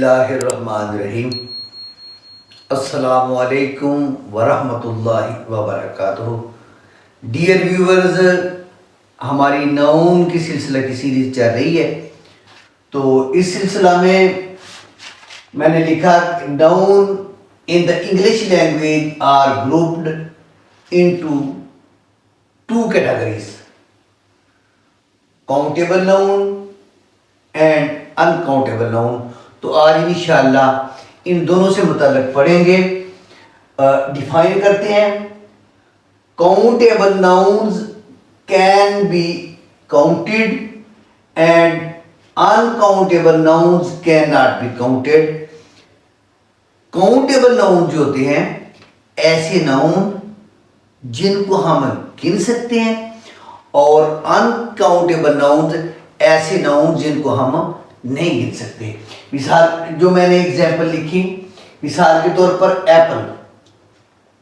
बिस्मिल्लाहिर्रहमानिर्रहीम। अस्सलामुअलैकुम वरहमतुल्लाहि वबरकातुहू। डियर व्यूवर्स, हमारी नाउन की सिलसिला की सीरीज चल रही है। तो इस सिलसिला में मैंने लिखा noun in the English language are grouped into two categories, countable noun and uncountable noun. तो आज इंशाअल्लाह इन दोनों से मुताल्लिक पढ़ेंगे। डिफाइन करते हैं। Countable nouns can be counted and uncountable nouns can not be counted. Countable noun जो होते हैं ऐसे नाउन जिनको हम गिन सकते हैं, और अनकाउंटेबल नाउन्स ऐसे नाउन जिनको हम नहीं गिन सकते। मिसाल जो मैंने एग्जाम्पल लिखी, मिसाल के तौर पर एप्पल।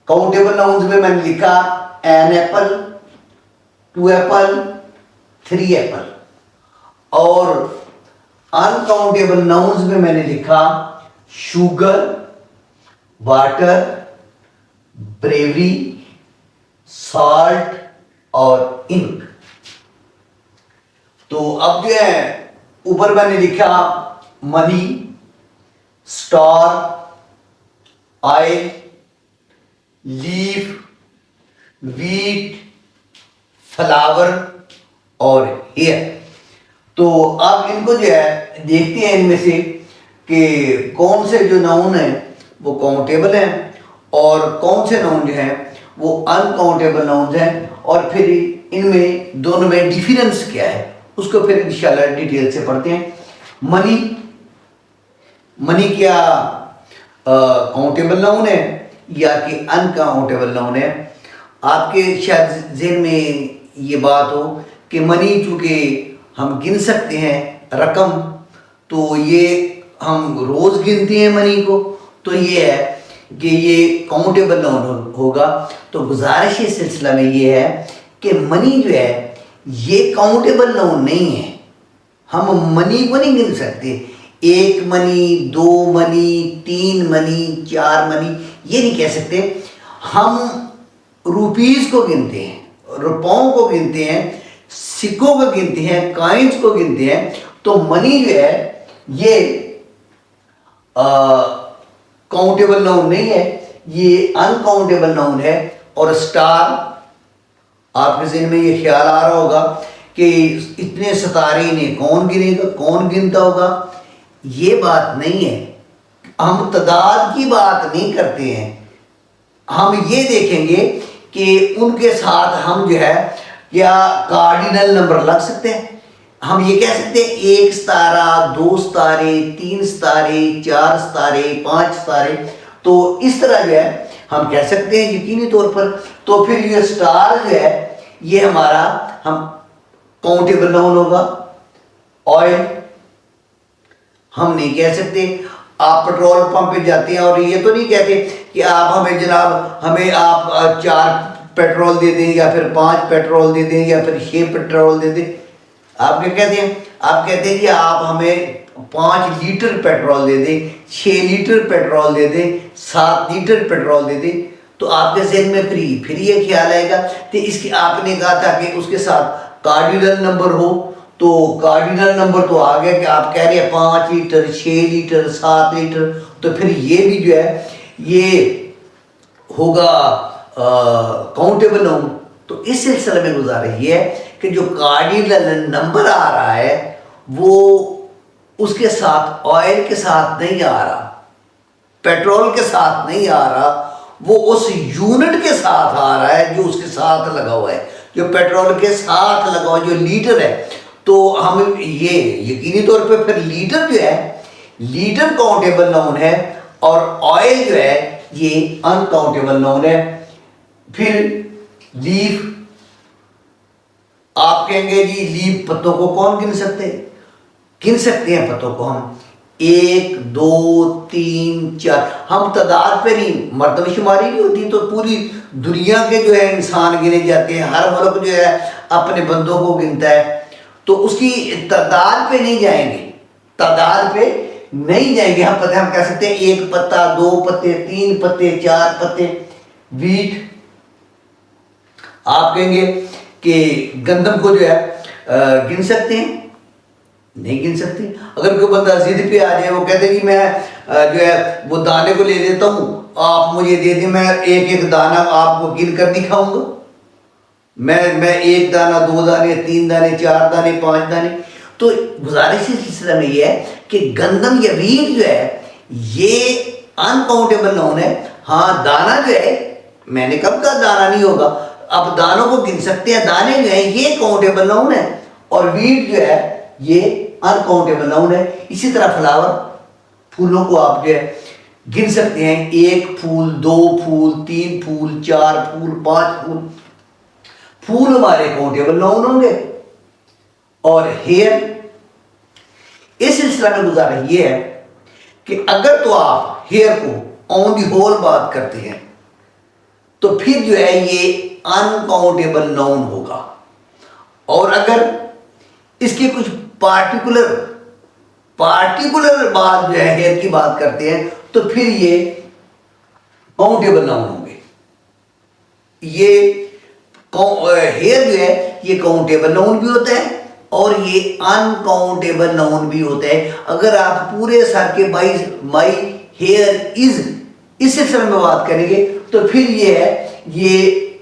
काउंटेबल नाउन्स में मैंने लिखा an apple, two apple, three apple. और अनकाउंटेबल नाउन्स में मैंने लिखा शुगर, वाटर, ब्रेवरी, सॉल्ट और इंक। तो अब जो है ऊपर मैंने लिखा money, star, oil, leaf, wheat, flower और हेयर। तो अब इनको जो है देखते हैं इनमें से कि कौन से जो नाउन है वो काउंटेबल हैं और कौन से नाउन जो हैं वो अनकाउंटेबल नाउन हैं, और फिर इनमें दोनों में डिफरेंस क्या है उसको फिर इंशाल्लाह डिटेल से पढ़ते हैं। मनी, मनी क्या काउंटेबल नाउन है या कि अनकाउंटेबल नाउन है? आपके शायद ज़हन में ये बात हो कि मनी चूँकि हम गिन सकते हैं रकम, तो ये हम रोज़ गिनते हैं मनी को, तो ये है कि ये काउंटेबल नाउन होगा। तो गुजारिश इस सिलसिला में ये है कि मनी जो है ये काउंटेबल नाउन नहीं है। हम मनी को नहीं गिन सकते। एक मनी, दो मनी, तीन मनी, चार मनी ये नहीं कह सकते। हम रुपीस को गिनते हैं, रुपयों को गिनते हैं, सिक्कों को गिनते हैं, कॉइन्स को गिनते हैं। तो मनी जो है ये काउंटेबल नाउन नहीं है, ये अनकाउंटेबल नाउन है। और स्टार, आपके ज़हन में ये ख्याल आ रहा होगा कि इतने सितारे ने कौन गिनेगा, कौन गिनता होगा? ये बात नहीं है। हम तादाद की बात नहीं करते हैं। हम ये देखेंगे कि उनके साथ हम जो है क्या कार्डिनल नंबर लग सकते हैं। हम ये कह सकते हैं एक सितारा, दो सितारे, तीन सितारे, चार सितारे, पांच सितारे। तो इस तरह जो है हम कह सकते हैं यकीनी तौर पर। तो फिर ये स्टार जो है ये हमारा हम काउंटेबल नाउन होगा। ऑयल हम नहीं कह सकते। आप पेट्रोल पंप पे जाते हैं और ये तो नहीं कहते कि आप हमें जनाब हमें आप 4 पेट्रोल दे दें या फिर 5 पेट्रोल दे दें या फिर 6 पेट्रोल दे दें। आप क्या कहते हैं? आप कहते हैं कि आप हमें 5 लीटर पेट्रोल दे दें, 6 लीटर पेट्रोल दे दें, 7 लीटर पेट्रोल दे दें। तो आपके ज़हन में फिर ये ख्याल आएगा कि इसकी आपने कहा था कि उसके साथ कार्डिनल नंबर हो। तो कार्डिनल नंबर तो आ गया कि आप कह रहे हैं 5 लीटर, 6 लीटर, 7 लीटर। तो फिर ये भी जो है ये होगा काउंटेबल नाउन। तो इस सिलसिले में गुजारिश ये है कि जो कार्डिनल नंबर आ रहा है वो उसके साथ ऑयल के साथ नहीं आ रहा, पेट्रोल के साथ नहीं आ रहा, वो उस यूनिट के साथ आ रहा है जो उसके साथ लगा हुआ है, जो पेट्रोल के साथ लगा हुआ जो लीटर है। तो हम ये यकीनी तौर पे फिर लीटर जो है लीटर काउंटेबल नाउन है और ऑयल जो है ये अनकाउंटेबल नाउन है। फिर लीफ, आप कहेंगे जी लीफ पत्तों को कौन गिन सकते हैं? गिन सकते हैं पत्तों को हम 1, 2, 3, 4। हम तादाद पे नहीं, मर्दमशुमारी नहीं होती तो पूरी दुनिया के जो है इंसान गिने जाते हैं। हर मुल्क जो है अपने बंदों को गिनता है, तो उसकी तादाद पे नहीं जाएंगे। तादाद पे नहीं जाएंगे हम पता, हम कह सकते हैं 1 पत्ता, 2 पत्ते, 3 पत्ते, 4 पत्ते। वीट, आप कहेंगे कि गंदम को जो है गिन सकते हैं? नहीं गिन सकते। अगर कोई बंदा जिद पे आ जाए, वो कहते हैं कि मैं जो है वो दाने को ले लेता हूँ, आप मुझे दे दें, मैं एक एक दाना आपको गिन कर दिखाऊंगा। मैं 1 दाना, 2 दाने, 3 दाने, 4 दाने, 5 दाने। तो गुजारिश इस सिलसिले में ये है कि गंदम या वीट जो है ये अनकाउंटेबल नाउन है। हाँ, दाना जो है, मैंने कब कहा दाना नहीं होगा, अब दानों को गिन सकते हैं, दाने जो है ये काउंटेबल नाउन है, और वीट जो है ये अनकाउंटेबल नाउन है। इसी तरह फ्लावर, फूलों को आप जो है गिन सकते हैं, 1 फूल, 2 फूल, 3 फूल, 4 फूल, 5 फूल। फूल हमारे काउंटेबल नाउन होंगे। और हेयर, इस सिलसिला में गुजारिश ये है कि अगर तो आप हेयर को ऑन दी होल बात करते हैं तो फिर जो है ये अनकाउंटेबल नाउन होगा, और अगर इसके कुछ पार्टिकुलर बात जो है हेयर की बात करते हैं तो फिर ये काउंटेबल नाउन होंगे। ये हेयर जो है ये काउंटेबल नाउन भी होता है और ये अनकाउंटेबल नाउन भी होता है। अगर आप पूरे सर के माई हेयर इज इस सिलसिले में बात करेंगे तो फिर ये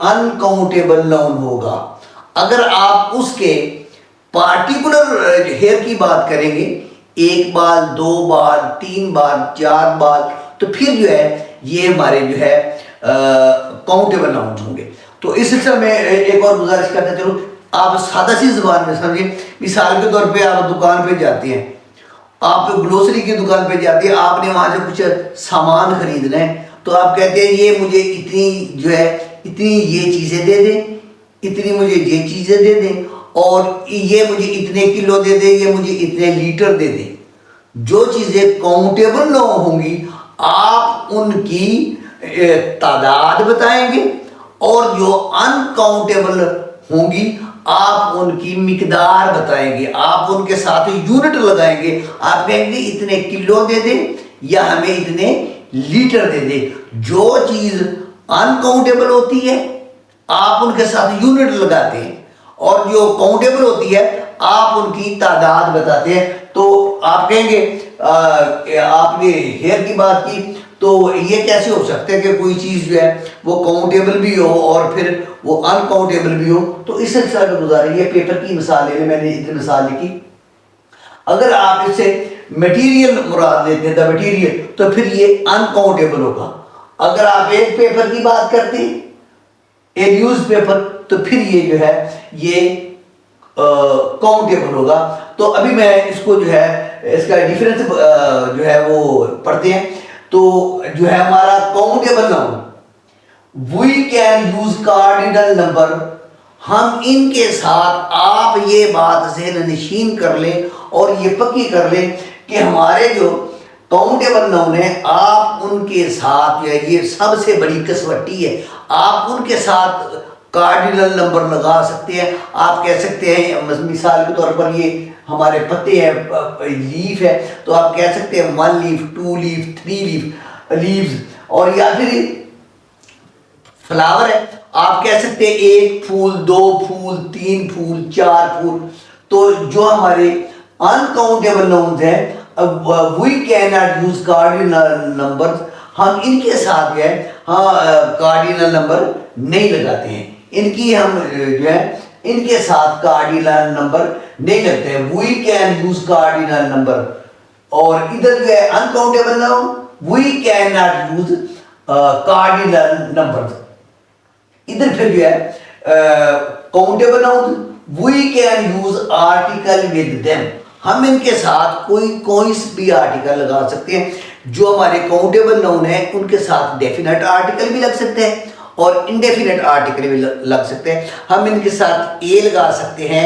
अनकाउंटेबल नाउन होगा। अगर आप उसके पार्टिकुलर हेयर की बात करेंगे, 1 बाल, 2 बाल, 3 बाल, 4 बाल, तो फिर जो है ये हमारे जो है काउंटेबल नाउन होंगे। तो इस सिलसिले में एक और गुजारिश करते चलो, आप सादा सी जुबान में समझिए। मिसाल के तौर पे आप दुकान पे जाते हैं, आप ग्लोसरी की दुकान पे जाते हैं, आपने वहां से कुछ सामान खरीदना है, तो आप कहते हैं ये मुझे इतनी जो है इतनी ये चीजें दे दें, इतनी मुझे ये चीजें दे दें, और ये मुझे इतने किलो दे दें, ये मुझे इतने लीटर दे दें। जो चीजें काउंटेबल ना होंगी आप उनकी तादाद बताएंगे, और जो अनकाउंटेबल होंगी आप उनकी मिकदार बताएंगे, आप उनके साथ यूनिट लगाएंगे। आप कहेंगे इतने किलो दे दें या हमें इतने लीटर दे दें। जो चीज अनकाउंटेबल होती है आप उनके साथ यूनिट लगाते हैं, और जो काउंटेबल होती है आप उनकी तादाद बताते हैं। तो आप कहेंगे आपने हेयर की बात की, तो ये कैसे हो सकता है कि कोई चीज़ जो है वो काउंटेबल भी हो और फिर वो अनकाउंटेबल भी हो। तो इस सिलसिले में गुजारिश ये पेपर की मिसाल ले, मैंने इतनी मिसाल लिखी। अगर आप इससे मटेरियल मुराद लेते हैं, द मटेरियल, तो फिर ये अनकाउंटेबल होगा। अगर आप एक पेपर की बात करते हैं, ए न्यूज़ पेपर, तो फिर ये जो है ये काउंटेबल होगा। तो अभी मैं इसको जो है इसका डिफरेंस जो है वो पढ़ते हैं। तो जो है हमारा countable noun, we can use cardinal number, हम इनके साथ, आप ये बात ज़हन नशीन कर लें और ये पक्की कर लें कि हमारे जो काउंटेबल नाउन है आप उनके साथ, या ये सबसे बड़ी कसवट्टी है, आप उनके साथ कार्डिनल नंबर लगा सकते हैं। आप कह सकते हैं मिसाल के तौर पर ये हमारे पत्ते हैं, लीफ है, तो आप कह सकते हैं 1 लीफ, 2 लीफ, 3 लीव्स, और या फिर फ्लावर है, आप कह सकते हैं 1 फूल, 2 फूल, 3 फूल, 4 फूल। तो जो हमारे अनकाउंटेबल नाउन्स हैं, we can not use cardinal number, हम इनके साथ जो है कार्डिनल नंबर नहीं लगाते हैं, इनकी हम जो है इनके साथ कार्डिनल नंबर नहीं लगते हैं। We can use cardinal number, और इधर जो है uncountable noun, we can not use cardinal number. इधर फिर जो है countable noun, we can use article with them, हम इनके साथ कोई भी आर्टिकल लगा सकते हैं। जो हमारे काउंटेबल नाउन है उनके साथ डेफिनेट आर्टिकल भी लग सकते हैं और इनडेफिनेट आर्टिकल भी लग सकते हैं। हम इनके साथ ए लगा सकते हैं,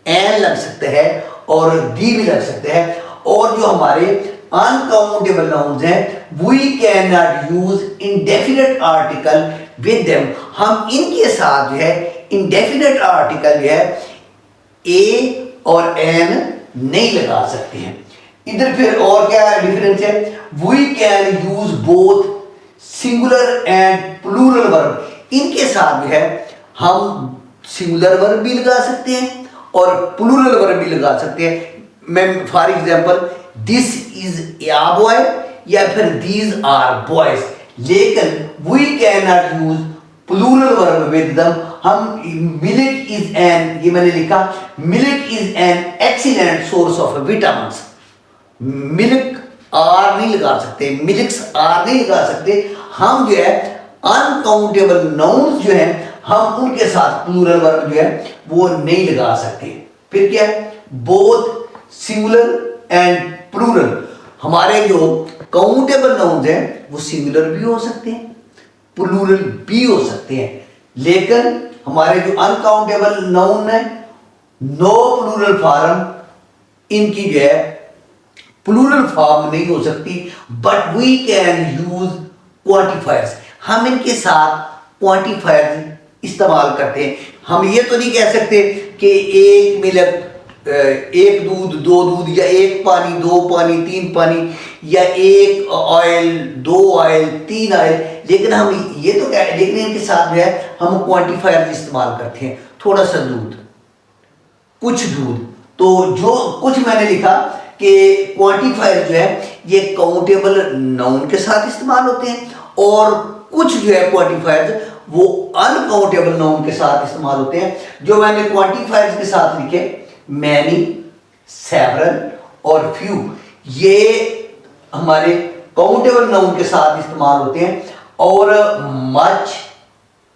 एन लग सकते हैं, और डी भी लग सकते हैं। और जो हमारे अनकाउंटेबल नाउन्स हैं, we can not use indefinite article with them, हम इनके साथ जो है इनडेफिनेट आर्टिकल जो है ए और एन नहीं लगा सकते हैं। इधर फिर और क्या डिफरेंस है, we can use both singular and plural verb, इनके साथ जो है हम सिंगुलर वर्ब भी लगा सकते हैं और प्लूरल वर्ब भी लगा सकते हैं। मैं for example this is a boy या फिर दीज आर बॉयज, लेकिन we can not use plural verb with them. हम मिल्क इज एन, ये मैंने लिखा, milk is an excellent source of vitamins, milk are नहीं लगा सकते, मिल्क्स आर नहीं लगा सकते। हम जो है अनकाउंटेबल नाउन्स जो है हम उनके साथ प्लूरल वर्ब जो है वो नहीं लगा सकते। फिर क्या है, बोथ सिंगुलर एंड प्लूरल। हमारे जो काउंटेबल नाउन्स हैं वो सिंगुलर भी हो सकते हैं, प्लूरल भी हो सकते हैं, लेकिन हमारे जो अनकाउंटेबल नाउन है नो प्लूरल फॉर्म, इनकी जो है प्लूरल फॉर्म नहीं हो सकती। But we can use quantifiers, हम इनके साथ क्वांटिफायर्स इस्तेमाल करते हैं। हम ये तो नहीं कह सकते कि एक मिल्क, एक दूध, दो दूध, या एक पानी, दो पानी, तीन पानी, या एक ऑयल, दो ऑयल, तीन ऑयल, लेकिन हम ये तो क्या है, लेकिन इनके साथ जो है हम क्वांटिफायर इस्तेमाल करते हैं। थोड़ा सा दूध, कुछ दूध, तो जो कुछ मैंने लिखा कि क्वांटिफायर जो है ये काउंटेबल नाउन के साथ इस्तेमाल होते हैं और कुछ जो है क्वांटिफायर्स वो अनकाउंटेबल नाउन के साथ इस्तेमाल होते हैं। जो मैंने क्वांटिफायर्स के साथ लिखे मैनी, सेवरल और फ्यू, ये हमारे काउंटेबल नाउन के साथ इस्तेमाल होते हैं। और मच,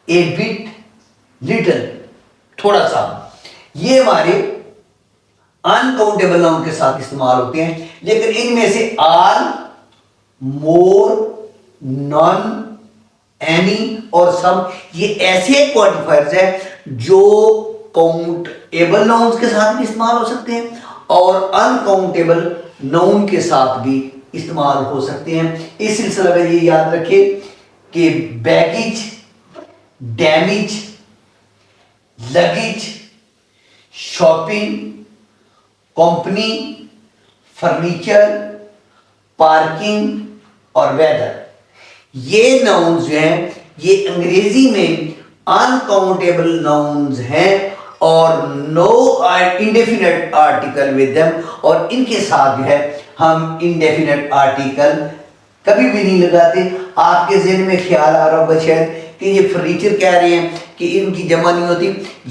ए बिट, लिटिल, थोड़ा सा, ये हमारे अनकाउंटेबल नाउन के साथ इस्तेमाल होते हैं। लेकिन इनमें से ऑल, मोर, नॉन, एनी और सम, ये ऐसे क्वांटिफायर्स हैं जो काउंटेबल नाउन्स के साथ भी इस्तेमाल हो सकते हैं और अनकाउंटेबल नाउन के साथ भी इस्तेमाल हो सकते हैं। इस सिलसिले में ये याद रखें कि baggage, damage, luggage, shopping, company, furniture, parking और वेदर, ये नाउन्स जो हैं ये अंग्रेजी में अनकाउंटेबल नाउन्स हैं और no indefinite article with them, और इनके साथ जो है हम इंडेफिनिट आर्टिकल कभी भी नहीं लगाते। आपके ज़हन में ख्याल आ रहा होगा शायद कि ये फर्नीचर कह रहे हैं कि इनकी जमा नहीं होती।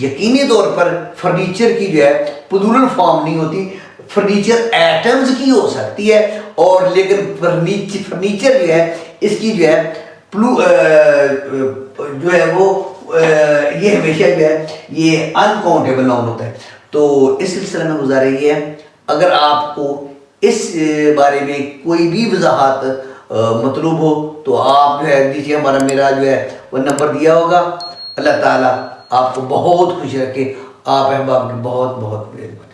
यकीनी तौर पर फर्नीचर की जो है प्लूरल फॉर्म नहीं होती, फर्नीचर एटम्स की हो सकती है, और लेकिन फर्नीचर जो है इसकी जो है जो है वो ये हमेशा जो है ये अनकाउंटेबल नाउन होता है। तो इस सिलसिले में गुजारे ये है, अगर आपको इस बारे में कोई भी वजाहत मतलूब हो तो आप जो है दीजिए, हमारा मेरा जो है वो नंबर दिया होगा। अल्लाह ताला आपको बहुत खुश रखे। आप अहबाब की बहुत बहुत मेहरबानी।